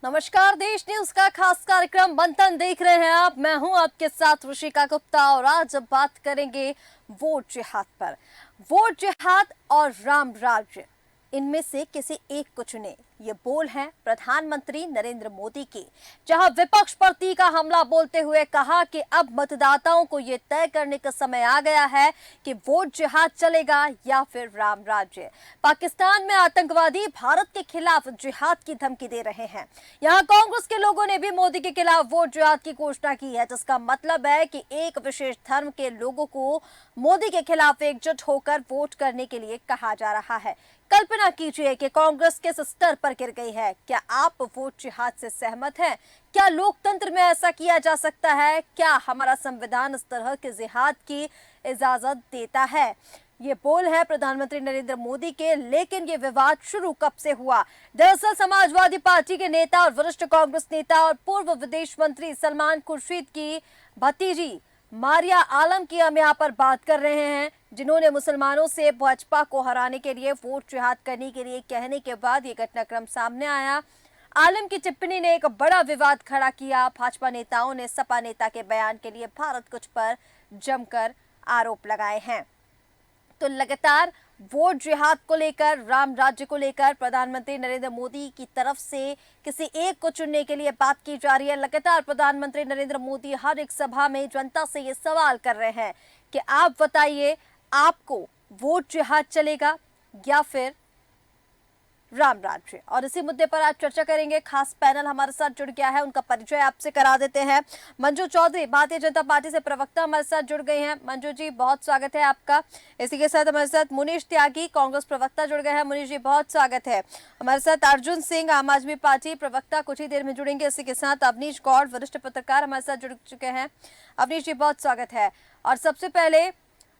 नमस्कार, देश न्यूज का खास कार्यक्रम मंथन देख रहे हैं आप। मैं हूं आपके साथ ऋषिका गुप्ता और आज अब बात करेंगे वोट जिहाद पर। वोट जिहाद और राम राज्य, इनमें से किसी एक को चुने, ये बोल हैं प्रधानमंत्री नरेंद्र मोदी के। जहां विपक्ष पर तीखा हमला बोलते हुए कहा कि अब मतदाताओं को ये तय करने का समय आ गया है कि वोट जिहाद चलेगा या फिर राम राज्य। पाकिस्तान में आतंकवादी भारत के खिलाफ जिहाद की धमकी दे रहे हैं। यहां कांग्रेस के लोगों ने भी मोदी के खिलाफ वोट जिहाद की घोषणा की है, जिसका मतलब है कि एक विशेष धर्म के लोगों को मोदी के खिलाफ एकजुट होकर वोट करने के लिए कहा जा रहा है। कल्पना कीजिए कि कांग्रेस किस स्तर पर गिर गई है। क्या आप वोट जिहाद से सहमत हैं? क्या लोकतंत्र में ऐसा किया जा सकता है? क्या हमारा संविधान इस तरह के जिहाद की इजाजत देता है? ये बोल है प्रधानमंत्री नरेंद्र मोदी के, लेकिन ये विवाद शुरू कब से हुआ? दरअसल समाजवादी पार्टी के नेता और वरिष्ठ कांग्रेस नेता और पूर्व विदेश मंत्री सलमान खुर्शीद की भतीजी मारिया आलम की हम यहाँ पर बात कर रहे हैं, जिन्होंने मुसलमानों से भाजपा को हराने के लिए वोट जिहाद करने के लिए कहने के बाद ये घटनाक्रम सामने आया। आलम की टिप्पणी ने एक बड़ा विवाद खड़ा किया। भाजपा नेताओं ने सपा नेता के बयान के लिए भारत कुछ पर जमकर आरोप लगाए हैं। तो लगातार वोट जिहाद को लेकर, राम राज्य को लेकर प्रधानमंत्री नरेंद्र मोदी की तरफ से किसी एक को चुनने के लिए बात की जा रही है। लगातार प्रधानमंत्री नरेंद्र मोदी हर एक सभा में जनता से ये सवाल कर रहे हैं कि आप बताइए, आपको वोट जिहाद चलेगा या फिर राम राज्य। और इसी मुद्दे पर आज चर्चा करेंगे। खास पैनल हमारे साथ जुड़ गया है, उनका परिचय आपसे करा देते हैं। मंजू चौधरी भारतीय जनता पार्टी से प्रवक्ता हमारे साथ जुड़ गए हैं। मंजू जी, बहुत स्वागत है आपका। इसी के साथ हमारे साथ मुनीश त्यागी कांग्रेस प्रवक्ता जुड़ गए हैं। मुनीश जी, बहुत स्वागत है। हमारे साथ अर्जुन सिंह आम आदमी पार्टी प्रवक्ता कुछ ही देर में जुड़ेंगे। इसी के साथ अवनीश गौड़ वरिष्ठ पत्रकार हमारे साथ जुड़ चुके हैं। अवनीश जी, बहुत स्वागत है। और सबसे पहले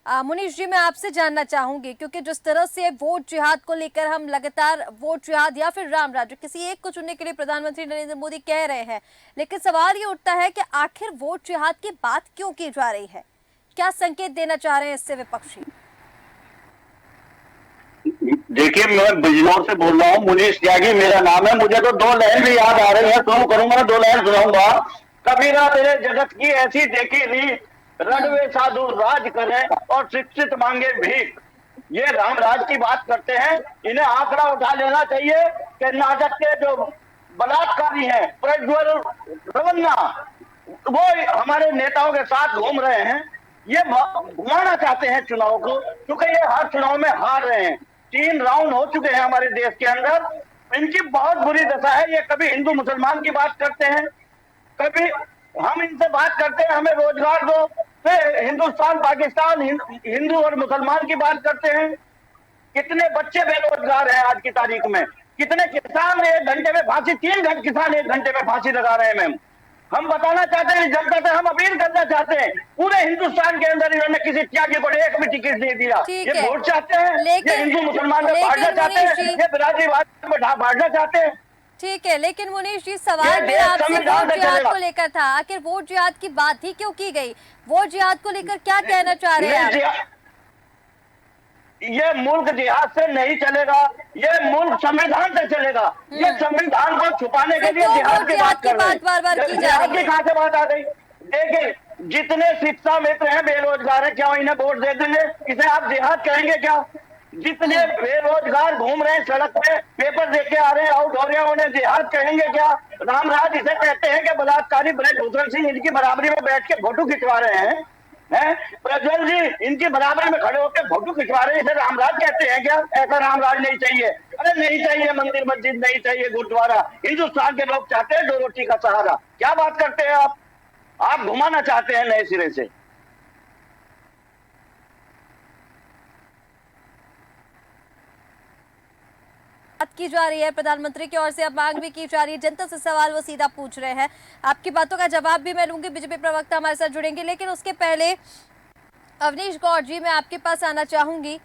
मुनीश जी, मैं आपसे जानना चाहूंगी, क्योंकि जिस तरह से वोट जिहाद को लेकर हम लगातार वोट जिहाद या फिर राम राज्य, किसी एक को चुनने के लिए प्रधानमंत्री नरेंद्र मोदी कह रहे हैं, लेकिन सवाल ये उठता है कि आखिर वोट जिहाद की बात क्यों की जा रही है? क्या संकेत देना चाह रहे हैं इससे विपक्षी? देखिए, मैं बिजनौर से बोल रहा हूँ। मुनीश त्यागी मेरा नाम है। मुझे तो दो लाइन भी याद आ रही है, शुरू करूंगा, दो लाइन सुनाऊंगा। कबीरा तेरे जगत की ऐसी देखी रीत, रणवे साधु राज करे और शिक्षित मांगे भीख। ये राम राज की बात करते हैं। इन्हें आंकड़ा उठा लेना चाहिए। कर्नाटक के जो बलात्कारी हैं प्रज्वल रवन्ना, वो हमारे नेताओं के साथ घूम रहे हैं। ये घुमाना चाहते हैं चुनाव को, क्योंकि ये हर चुनाव में हार रहे हैं। 3 राउंड हो चुके हैं हमारे देश के अंदर। इनकी बहुत बुरी दशा है। ये कभी हिंदू मुसलमान की बात करते हैं, कभी हम इनसे बात करते हैं हमें रोजगार दो, फिर हिंदुस्तान पाकिस्तान हिंदू और मुसलमान की बात करते हैं। कितने बच्चे बेरोजगार हैं आज की तारीख में। कितने किसान 1 घंटे में फांसी, 3 किसान 1 घंटे में फांसी लगा रहे हैं। मैम, हम बताना चाहते हैं जनता से, हम अपील करना चाहते हैं, पूरे हिंदुस्तान के अंदर इन्होंने किसी त्यागी को एक भी टिकट नहीं दिया। ये वोट चाहते हैं, ये हिंदू मुसलमान में बांटना चाहते हैं, ये बिरादरीवाद में बांटना चाहते हैं। ठीक है, लेकिन मुनीश जी, सवाल मेरा आपसे वोट जिहाद को लेकर था। आखिर वोट जिहाद की बात ही क्यों की गई? वोट जिहाद को लेकर क्या कहना चाह रहे हैं आप? ये मुल्क जिहाद से नहीं चलेगा, ये मुल्क संविधान से चलेगा। ये संविधान को छुपाने के लिए जिहाद की बात कर रहे हैं। जिहाद की कहां से बात आ गई? देखिए, जितने शिक्षा मित्र हैं बेरोजगार है, क्या इन्हें वोट दे देंगे? इसे आप जिहाद कहेंगे क्या? जितने बेरोजगार घूम रहे हैं सड़क पे, पेपर देके आ रहे हैं, आउट हो रहे हैं, उन्हें जिहाद कहेंगे क्या? रामराज इसे कहते हैं कि बलात्कारी ब्रजभूषण सिंह इनकी बराबरी में बैठ के फोटो खिंचवा रहे हैं। प्रज्वल जी इनकी बराबर में खड़े होकर फोटो खिंचवा रहे हैं, इसे रामराज कहते हैं क्या? ऐसा रामराज नहीं चाहिए। अरे नहीं चाहिए, मंदिर मस्जिद नहीं चाहिए, गुरुद्वारा। हिंदुस्तान के लोग चाहते हैं 2 रोटी का सहारा। क्या बात करते हैं आप घुमाना चाहते हैं नए सिरे से। बात की जा रही है, प्रधानमंत्री की ओर से अब मांग भी की जा रही है। जनता से सवाल वो सीधा पूछ रहे हैं। आपकी बातों का जवाब भी मैं लूंगी, बीजेपी प्रवक्ता हमारे साथ जुड़ेंगे, लेकिन उसके पहले अवनीश गौड़ जी, मैं आपके पास आना चाहूंगी।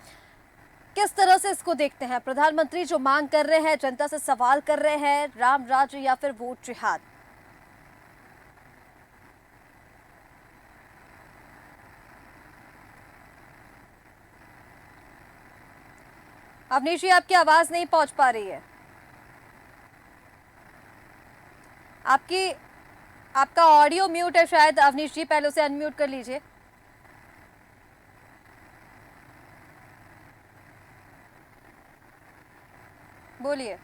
किस तरह से इसको देखते हैं? प्रधानमंत्री जो मांग कर रहे हैं, जनता से सवाल कर रहे हैं, राम राज्य या फिर वोट जिहाद? अवनीश जी, आपकी आवाज नहीं पहुंच पा रही है। आपकी आपका ऑडियो म्यूट है शायद, अवनीश जी पहले उसे अनम्यूट कर लीजिए। बोलिए।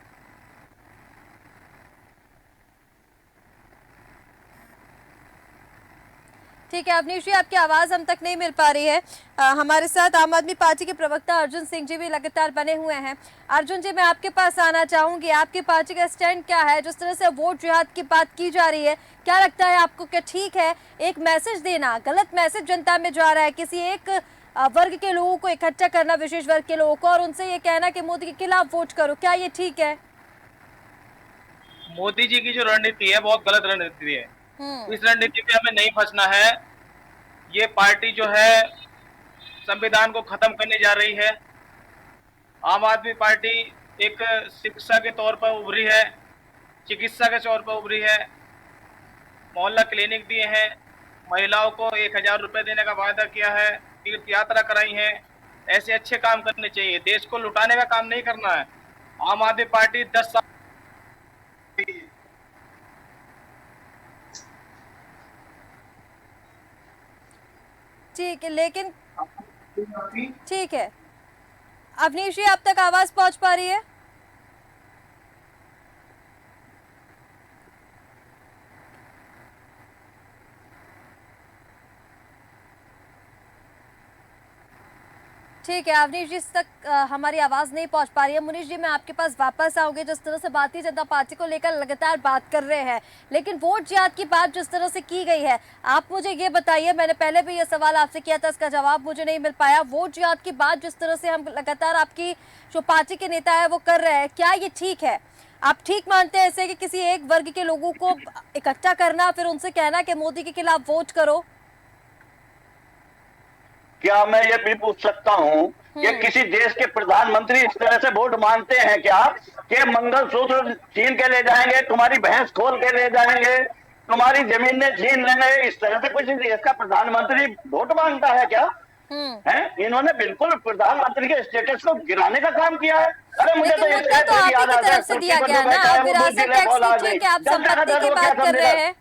ठीक है अवनीश जी, आपकी आवाज़ हम तक नहीं मिल पा रही है। हमारे साथ आम आदमी पार्टी के प्रवक्ता अर्जुन सिंह जी भी लगातार बने हुए हैं। अर्जुन जी, मैं आपके पास आना चाहूंगी, आपकी पार्टी का स्टैंड क्या है? जिस तरह से वोट जिहाद की बात की जा रही है, क्या लगता है आपको, क्या ठीक है एक मैसेज देना, गलत मैसेज जनता में जा रहा है, किसी एक वर्ग के लोगों को इकट्ठा करना, विशेष वर्ग के लोगों को, और उनसे ये कहना कि मोदी के खिलाफ वोट करो, क्या ये ठीक है? मोदी जी की जो रणनीति है बहुत गलत रणनीति है। इस रणनीति पे हमें नहीं फंसना है। ये पार्टी जो है संविधान को खत्म करने जा रही है। आम आदमी पार्टी एक शिक्षा के तौर पर उभरी है, चिकित्सा के तौर पर उभरी है, मोहल्ला क्लिनिक दिए हैं, महिलाओं को 1000 रुपए देने का वायदा किया है, तीर्थ यात्रा कराई है। ऐसे अच्छे काम करने चाहिए, देश को लुटाने का काम नहीं करना है। आम आदमी पार्टी 10 साल ठीक है, लेकिन ठीक है अवनीश जी, आप तक आवाज पहुंच पा रही है? ठीक है अवनीश जी तक हमारी आवाज़ नहीं पहुंच पा रही है। मुनीश जी, मैं आपके पास वापस आऊंगी। जिस तरह से भारतीय जनता पार्टी को लेकर लगातार बात कर रहे हैं, लेकिन वोट जिहाद की बात जिस तरह से की गई है, आप मुझे ये बताइए, मैंने पहले भी ये सवाल आपसे किया था, इसका जवाब मुझे नहीं मिल पाया। वोट जिहाद की बात जिस तरह से हम लगातार आपकी जो पार्टी के नेता है वो कर रहे हैं, क्या ये ठीक है? आप ठीक मानते हैं ऐसे कि किसी एक वर्ग के लोगों को इकट्ठा करना, फिर उनसे कहना कि मोदी के खिलाफ वोट करो? क्या मैं ये भी पूछ सकता हूँ कि किसी देश के प्रधानमंत्री इस तरह से वोट मांगते हैं क्या कि मंगलसूत्र छीन के ले जाएंगे, तुम्हारी भैंस खोल के ले जाएंगे, तुम्हारी जमीनें छीन लेंगे? इस तरह से कुछ देश का प्रधानमंत्री वोट मांगता है क्या? है, इन्होंने बिल्कुल प्रधानमंत्री के स्टेटस को गिराने का काम किया है। अरे मुझे तो मुद्दा तो आप ही की तरफ से दिया गया ना, आप विरासत टैक्स तो ठीक है, आप संपत्ति की बात कर रहे हैं,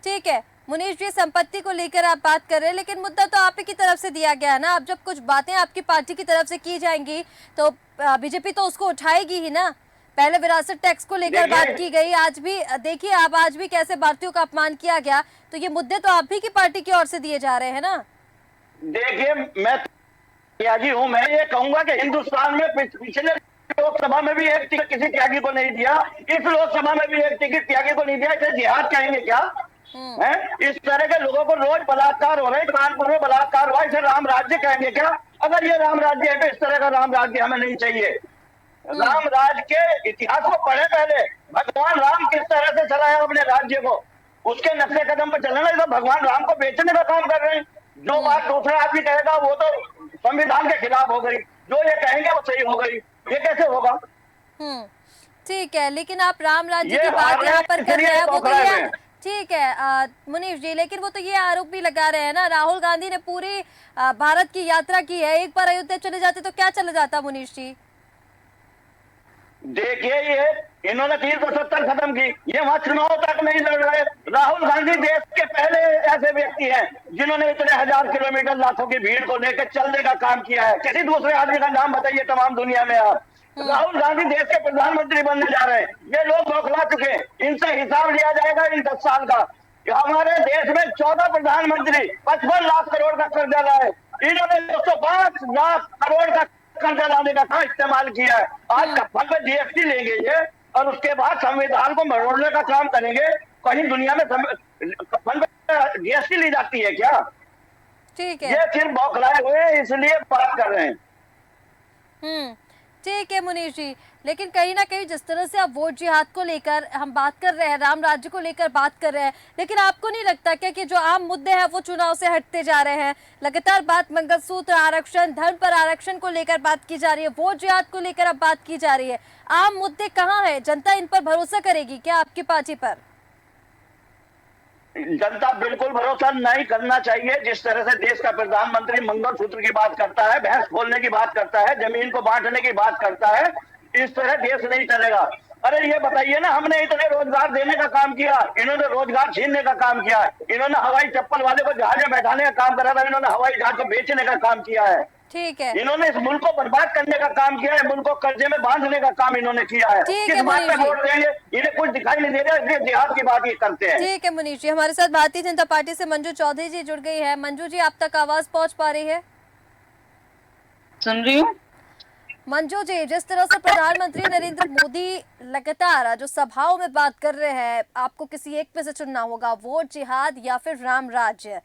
ठीक है मुनीश जी, संपत्ति को लेकर आप बात कर रहे हैं, लेकिन मुद्दा तो आप ही की तरफ से दिया गया है ना। अब जब कुछ बातें आपकी पार्टी की तरफ से की जाएंगी तो बीजेपी तो उसको उठाएगी ही ना। पहले विरासत टैक्स को लेकर बात की गई, आज भी देखिए आप आज भी कैसे भारतीयों का अपमान किया गया, तो ये मुद्दे तो आप ही की पार्टी की ओर से दिए जा रहे हैं ना। देखिए, मैं त्यागी हूँ, मैं ये कहूंगा कि हिंदुस्तान में पिछले लोकसभा में भी एक टिकट किसी त्यागी को नहीं दिया, इस लोकसभा में भी एक टिकट त्यागी को नहीं दिया। इसे जिहाद कहेंगे क्या? है, इस तरह के लोगों को रोज बलात्कार हो रहे, कानपुर में बलात्कार हुआ, इसे राम राज्य कहेंगे क्या? अगर ये राम राज्य है तो इस तरह का राम राज्य हमें नहीं चाहिए। राम राज्य के इतिहास को पढ़े पहले, भगवान राम किस तरह से चलाया अपने राज्य को, उसके नक्शे कदम पर चलना। तो भगवान राम को बेचने का काम कर रहे हैं। जो बात दूसरा आदमी कहेगा वो तो संविधान के खिलाफ हो गई, जो ये कहेंगे वो सही हो गई, ये कैसे होगा? ठीक है, लेकिन आप राम राज्य की बात यहाँ पर कर रहे हैं, वो तो ये ठीक है मुनीश जी, लेकिन वो तो ये आरोप भी लगा रहे हैं ना, राहुल गांधी ने पूरी भारत की यात्रा की है, एक बार अयोध्या चले जाते तो क्या चले जाता मुनीश जी? देखिए, ये इन्होंने 370 खत्म की, ये वहां चुनाव तक नहीं लड़ रहे। राहुल गांधी देश के पहले ऐसे व्यक्ति हैं जिन्होंने इतने 1000 किलोमीटर लाखों की भीड़ को लेकर चलने का काम किया है। किसी दूसरे आदमी का नाम बताइए तमाम दुनिया में आप। राहुल गांधी देश के प्रधानमंत्री बनने जा रहे हैं, ये लोग बौखला चुके हैं, इनसे हिसाब लिया जाएगा इन 10 साल का। हमारे देश में 14 प्रधानमंत्री 55 लाख करोड़ का कर्जा लाए, इन्होंने 205 लाख करोड़ का कर्जा लाने का कहाँ इस्तेमाल किया है? आज कफन पे जीएसटी लेंगे ये, और उसके बाद संविधान को मरोड़ने का काम करेंगे। कहीं दुनिया में कफन पे जीएसटी ली जाती है क्या? ठीक है, ये सिर्फ बौखलाए हुए इसलिए बात कर रहे हैं। ठीक है मुनीश जी, लेकिन कहीं ना कहीं जिस तरह से आप वोट जिहाद को लेकर हम बात कर रहे हैं, राम राज्य को लेकर बात कर रहे हैं, लेकिन आपको नहीं लगता क्या कि जो आम मुद्दे हैं वो चुनाव से हटते जा रहे हैं? लगातार बात मंगलसूत्र आरक्षण, धर्म पर आरक्षण को लेकर बात की जा रही है, वोट जिहाद को लेकर अब बात की जा रही है। आम मुद्दे कहाँ है? जनता इन पर भरोसा करेगी क्या आपकी पार्टी पर? जनता बिल्कुल भरोसा नहीं करना चाहिए। जिस तरह से देश का प्रधानमंत्री मंगलसूत्र की बात करता है, भैंस खोलने की बात करता है, जमीन को बांटने की बात करता है, इस तरह देश नहीं चलेगा। अरे ये बताइए ना, हमने इतने रोजगार देने का काम किया, इन्होंने रोजगार छीनने का काम किया है। इन्होंने हवाई चप्पल वाले को जहाज में बैठाने का काम करा था, इन्होंने हवाई जहाज को बेचने का काम किया है। ठीक है, इन्होंने इस मुल्क को बर्बाद करने का काम किया है, मुल्क को कर्जे में बांधने का काम इन्होंने किया है। ठीक किस है बात पे मुनीष जी। वोट देंगे? इन्हें कुछ दिखाई नहीं दे रहा, इसलिए जिहाद की बात ये करते हैं। ठीक है मुनीष जी, हमारे साथ भारतीय जनता पार्टी से मंजू चौधरी जी जुड़ गई है। मंजू जी, आप तक आवाज पहुंच पा रही है? सुन रही हूँ। मंजू जी, जिस तरह से प्रधानमंत्री नरेंद्र मोदी लगातार जो सभाओं में बात कर रहे हैं, आपको किसी एक पे से चुनना होगा, वोट जिहाद या फिर राम राज्य,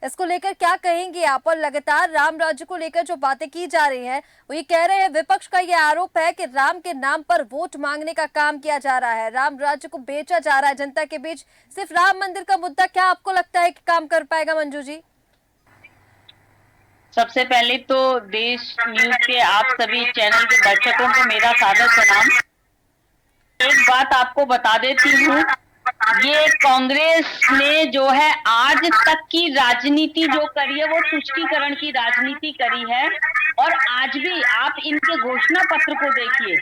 इसको लेकर क्या कहेंगे आप? और लगातार राम राज्य को लेकर जो बातें की जा रही हैं, वो ये कह रहे हैं, विपक्ष का ये आरोप है कि राम के नाम पर वोट मांगने का काम किया जा रहा है, राम राज्य को बेचा जा रहा है जनता के बीच। सिर्फ राम मंदिर का मुद्दा क्या आपको लगता है कि काम कर पाएगा मंजू जी? सबसे पहले तो देश न्यूज के आप सभी चैनल के दर्शकों को मेरा सादर सलाम। एक बात आपको बता देती हूँ, ये कांग्रेस ने जो है आज तक की राजनीति जो करी है वो तुष्टीकरण की राजनीति करी है। और आज भी आप इनके घोषणा पत्र को देखिए,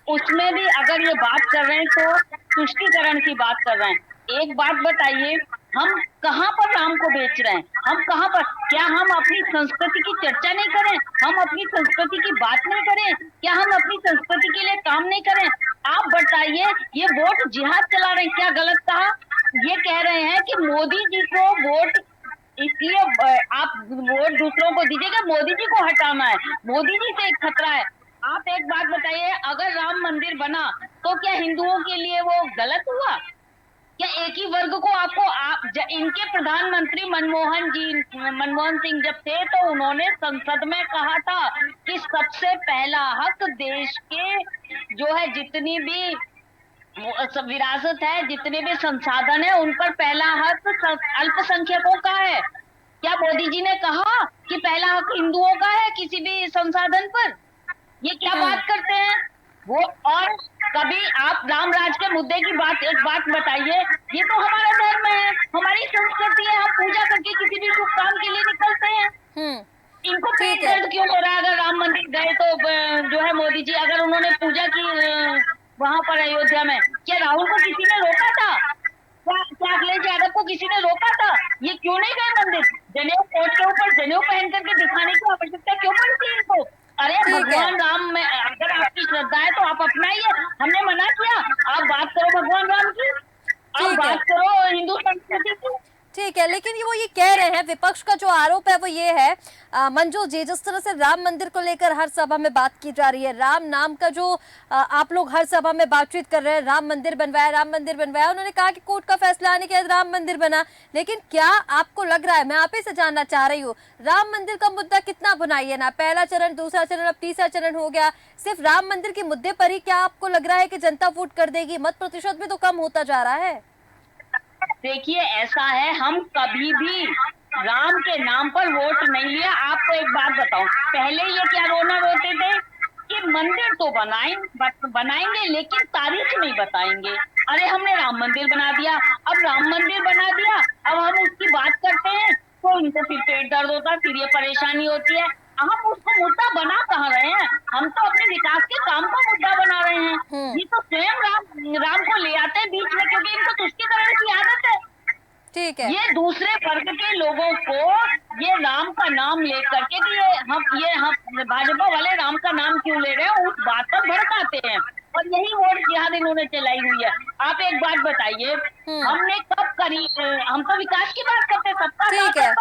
उसमें भी अगर ये बात कर रहे हैं तो तुष्टीकरण की बात कर रहे हैं। एक बात बताइए, हम कहाँ पर राम को बेच रहे हैं? हम कहाँ पर? क्या हम अपनी संस्कृति की चर्चा नहीं करें? हम अपनी संस्कृति की बात नहीं करें? क्या हम अपनी संस्कृति के लिए काम नहीं करें? आप बताइए, ये वोट जिहाद चला रहे हैं, क्या गलत कहा? ये कह रहे हैं कि मोदी जी को वोट इसलिए आप वोट दूसरों को दीजिएगा, मोदी जी को हटाना है, मोदी जी से एक खतरा है। आप एक बात बताइए, अगर राम मंदिर बना तो क्या हिंदुओं के लिए वो गलत हुआ? क्या एक ही वर्ग को इनके प्रधानमंत्री मनमोहन सिंह जब थे तो उन्होंने संसद में कहा था कि सबसे पहला हक देश के जो है जितनी भी विरासत है, जितने भी संसाधन है, उन पर पहला हक अल्पसंख्यकों का है। क्या मोदी जी ने कहा कि पहला हक हिंदुओं का है किसी भी संसाधन पर? ये क्या बात करते हैं वो? और कभी आप राम राज के मुद्दे की बात, एक बात बताइए, ये तो हमारा धर्म है, हमारी संस्कृति है, हम पूजा करके किसी भी शुभ काम के लिए निकलते हैं। इनको पेट दर्द क्यों हो रहा है? अगर राम मंदिर गए तो जो है मोदी जी, अगर उन्होंने पूजा की वहां पर अयोध्या में, क्या राहुल को किसी ने रोका था? क्या अखिलेश यादव को किसी ने रोका था? ये क्यों नहीं गए मंदिर? जनेऊ कोट के ऊपर जनेऊ पहन करके दिखाने की आवश्यकता क्यों पड़ती है इनको? अरे भगवान राम में अगर आपकी श्रद्धा है तो आप अपनाइए, हमने मना किया? आप बात करो भगवान राम की, आप बात करो हिंदू संस्कृति की। ठीक है, लेकिन वो ये कह रहे हैं, विपक्ष का जो आरोप है वो ये है मंजू जी, जिस तरह से राम मंदिर को लेकर हर सभा में बात की जा रही है, राम नाम का जो आप लोग हर सभा में बातचीत कर रहे हैं, राम मंदिर बनवाया, राम मंदिर बनवाया, उन्होंने कहा कि कोर्ट का फैसला आने के बाद राम मंदिर बना। लेकिन क्या आपको लग रहा है, मैं आप ही से जानना चाह रही हूँ, राम मंदिर का मुद्दा कितना बुनाइए ना, पहला चरण, दूसरा चरण, अब तीसरा चरण हो गया, सिर्फ राम मंदिर के मुद्दे पर ही क्या आपको लग रहा है कि जनता वोट कर देगी? मत प्रतिशत भी तो कम होता जा रहा है। देखिए, ऐसा है, हम कभी भी राम के नाम पर वोट नहीं लिया। आपको एक बात बताऊं, पहले ये क्या रोते थे कि मंदिर तो बनाएंगे लेकिन तारीख नहीं बताएंगे। अरे हमने राम मंदिर बना दिया, अब राम मंदिर बना दिया, अब हम उसकी बात करते हैं तो इनको फिर पेट दर्द होता है, फिर ये परेशानी होती है। हम उसको मुद्दा बना कहाँ रहे हैं? हम तो अपने विकास के काम को मुद्दा बना रहे हैं। ये तो स्वयं राम को ले आते हैं बीच में, क्योंकि इनको तुष्टीकरण की आदत है। ठीक है, ये दूसरे वर्ग के लोगों को ये राम का नाम लेकर के कि हम भाजपा वाले राम का नाम क्यों ले रहे हैं, उस बात पर भड़काते हैं, और यही वोट जिहाद इन्होंने चलाई हुई है। आप एक बात बताइए, हमने कब करी? हम तो विकास की बात करते हैं, सबका विकास।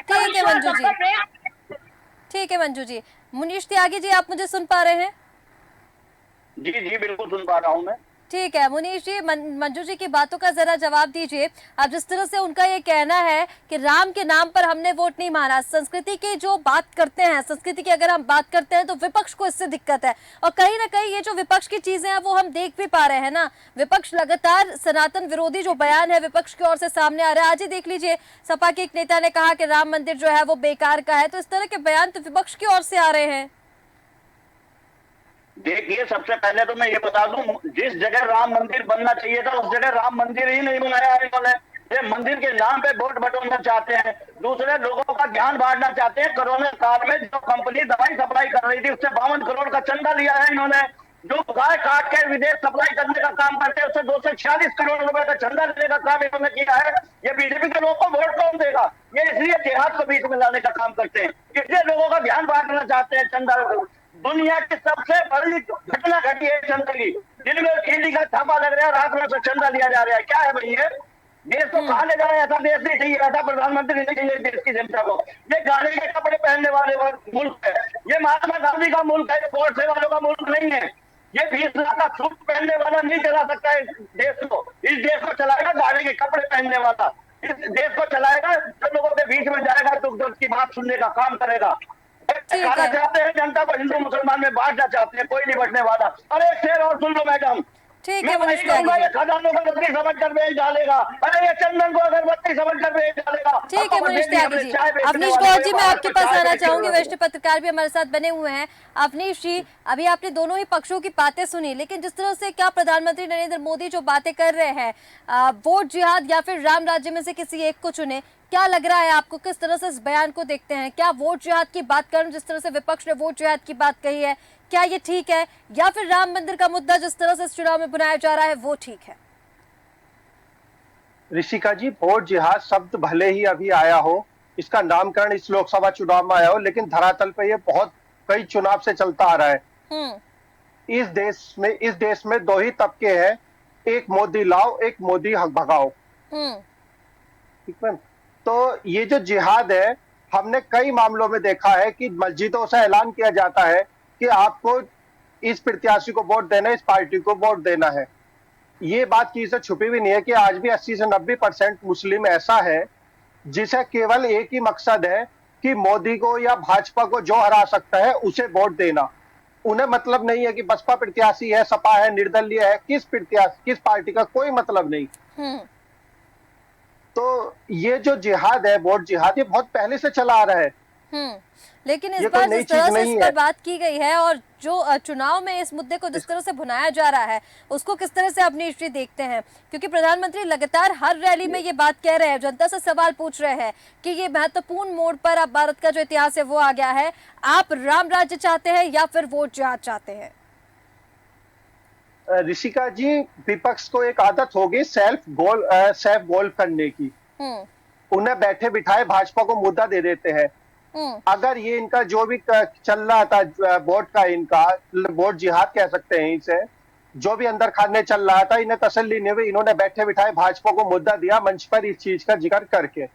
ठीक है मंजू जी, ठीक है मंजू जी। मुनीष त्यागी जी, आप मुझे सुन पा रहे हैं? जी जी बिल्कुल सुन पा रहा हूँ मैं। ठीक है मुनीष जी, मंजू जी की बातों का जरा जवाब दीजिए। अब जिस तरह से उनका ये कहना है कि राम के नाम पर हमने वोट नहीं मारा, संस्कृति की जो बात करते हैं, संस्कृति की अगर हम बात करते हैं तो विपक्ष को इससे दिक्कत है, और कहीं ना कहीं ये जो विपक्ष की चीजें हैं वो हम देख भी पा रहे हैं ना, विपक्ष लगातार सनातन विरोधी जो बयान है विपक्ष की ओर से सामने आ रहा है। आज ही देख लीजिए, सपा के एक नेता ने कहा कि राम मंदिर जो है वो बेकार का है, तो इस तरह के बयान तो विपक्ष की ओर से आ रहे हैं। देखिए, सबसे पहले तो मैं ये बता दूं, जिस जगह राम मंदिर बनना चाहिए था उस जगह राम मंदिर ही नहीं बनाया है इन्होंने। ये मंदिर के नाम पे वोट बटोरना चाहते हैं, दूसरे लोगों का ध्यान बांटना चाहते हैं। कोरोना काल में जो कंपनी दवाई सप्लाई कर रही थी उससे 52 करोड़ का चंदा लिया है इन्होंने। जो गाय काट के विदेश सप्लाई करने का काम करते हैं, उससे 246 करोड़ रुपए का चंदा लेने का काम इन्होंने किया है। ये बीजेपी के लोगों को वोट कौन देगा? ये इसलिए जिहाद को बीच में लाने का काम करते हैं, इसलिए लोगों का ध्यान बांटना चाहते हैं। चंदा दुनिया की सबसे बड़ी घटना घटी है चंदा की, दिन में ईडी का छापा लग रहा है, रात में से चंदा लिया जा रहा है। क्या है भाई ये? देश को कहा ले जा रहा है? ऐसा देश नहीं चाहिए, ऐसा प्रधानमंत्री नहीं चाहिए देश की जनता को। ये गाने के कपड़े पहनने वाले मुल्क है, ये महात्मा गांधी का मुल्क है, कोर्ट से वालों का मुल्क नहीं है। ये 20 लाख का सूट पहनने वाला नहीं चला सकता है इस देश को। इस देश को चलाएगा गाने के कपड़े पहनने वाला। इस देश को चलाएगा जो लोगों के बीच में जाएगा, दुख दर्द की बात सुनने का काम करेगा। खाना चाहते हैं जनता को हिंदू मुसलमान में बांटना चाहते हैं, कोई नहीं बचने वाला। अरे एक शेर और सुन लो मैडम, ठीक है मैं मनीष नहीं कहूंगा त्यागी ये खजानों को बत्ती समझ कर बेच डालेगा, अरे ये चंदन को अगरबत्ती समझ कर बेच डालेगा। ठीक है मनीष त्यागी जी। अवनीश गौर जी, मैं आपके पास आना चाहूंगी, वरिष्ठ पत्रकार भी हमारे साथ बने हुए हैं। अवनीश जी, अभी आपने दोनों ही पक्षों की बातें सुनी, लेकिन जिस तरह से क्या प्रधानमंत्री नरेंद्र मोदी जो बातें कर रहे हैं, वोट जिहाद या फिर राम राज्य में से किसी एक को चुने, क्या लग रहा है आपको? किस तरह से इस बयान को देखते हैं? क्या वोट जिहाद की बात करें, जिस तरह से विपक्ष ने वोट जिहाद की बात कही है, क्या ये ठीक है, या फिर राम मंदिर का मुद्दा जिस तरह से इस चुनाव में बनाया जा रहा है वो ठीक है? ऋषिका जी, वोट जिहाद शब्द भले ही अभी आया हो, इसका नामकरण इस लोकसभा चुनाव में आया हो, लेकिन धरातल पे ये बहुत कई चुनाव से चलता आ रहा है। इस देश में दो ही तबके हैं, एक मोदी लाओ, एक मोदी भगाओ। ठीक है। तो ये जो जिहाद है, हमने कई मामलों में देखा है कि मस्जिदों से ऐलान किया जाता है कि आपको इस प्रत्याशी को वोट देना है, इस पार्टी को वोट देना है। ये बात किसी से छुपी भी नहीं है कि आज भी 80 से 90% मुस्लिम ऐसा है जिसे केवल एक ही मकसद है कि मोदी को या भाजपा को जो हरा सकता है उसे वोट देना। उन्हें मतलब नहीं है कि बसपा प्रत्याशी है, सपा है, निर्दलीय है, किस पार्टी का कोई मतलब नहीं। तो ये जो जिहाद है, वोट जिहाद, ये बहुत पहले से चला आ रहा है। लेकिन इस बार जिस तरह से इस पर बात की गई है और जो चुनाव में इस मुद्दे को जिस तरह से भुनाया जा रहा है, उसको किस तरह से अपनी दृष्टि देखते हैं? क्योंकि प्रधानमंत्री लगातार हर रैली में ये बात कह रहे हैं, जनता से सवाल पूछ रहे हैं कि ये महत्वपूर्ण मोड़ पर अब भारत का जो इतिहास है वो आ गया है। आप राम राज्य चाहते हैं या फिर वोट जिहाद चाहते हैं? ऋषिका जी, विपक्ष को एक आदत होगी सेल्फ गोल करने की। उन्हें बैठे बिठाए भाजपा को मुद्दा दे देते हैं। अगर ये इनका जो भी चल रहा था वोट का, इनका वोट जिहाद कह सकते हैं इसे, जो भी अंदर खाने चल रहा था, इन्हें तसल्ली नहीं हुई, इन्होंने बैठे बिठाए भाजपा को मुद्दा दिया मंच पर इस चीज का जिक्र करके।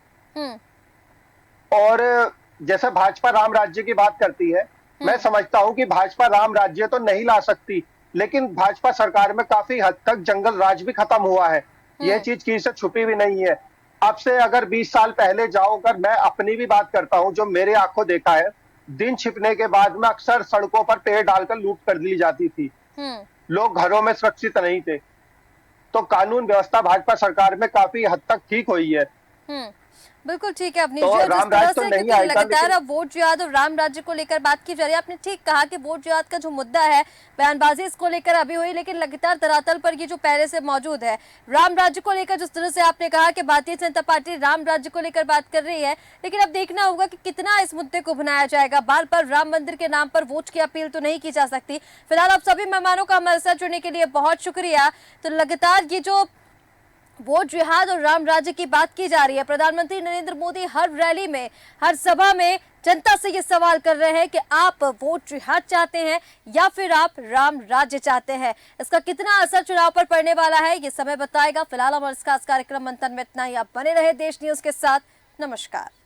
और जैसे भाजपा राम राज्य की बात करती है, मैं समझता हूं कि भाजपा राम राज्य तो नहीं ला सकती, लेकिन भाजपा सरकार में काफी हद तक जंगल राज भी खत्म हुआ है। यह चीज किसी से छुपी भी नहीं है। अब से अगर 20 साल पहले जाओ, अगर मैं अपनी भी बात करता हूं, जो मेरे आंखों देखा है, दिन छिपने के बाद में अक्सर सड़कों पर पेड़ डालकर लूट कर दी जाती थी। लोग घरों में सुरक्षित नहीं थे। तो कानून व्यवस्था भाजपा सरकार में काफी हद तक ठीक हुई है। बिल्कुल ठीक है अपनी तो जिस तरह से नहीं लगातार अब वोट जिहाद और राम राज्य को लेकर बात की जा रही है। आपने ठीक कहा कि वोट जिहाद का जो मुद्दा है, बयानबाजी इसको लेकर अभी हुई, लेकिन लगातार धरातल पर ये जो पहले से मौजूद है, राम राज्य को लेकर जिस तरह से आपने कहा कि भारतीय जनता पार्टी राम राज्य को लेकर बात कर रही है, लेकिन अब देखना होगा कि कितना इस मुद्दे को बनाया जाएगा। बार बार राम मंदिर के नाम पर वोट की अपील तो नहीं की जा सकती। फिलहाल आप सभी मेहमानों का हमारे साथ जुड़ने के लिए बहुत शुक्रिया। तो लगातार ये जो वोट जिहाद और राम राज्य की बात की जा रही है, प्रधानमंत्री नरेंद्र मोदी हर रैली में, हर सभा में जनता से ये सवाल कर रहे हैं कि आप वोट जिहाद चाहते हैं या फिर आप राम राज्य चाहते हैं। इसका कितना असर चुनाव पर पड़ने वाला है ये समय बताएगा। फिलहाल हमारे इस खास कार्यक्रम मंथन में इतना ही। आप बने रहे देश न्यूज के साथ। नमस्कार।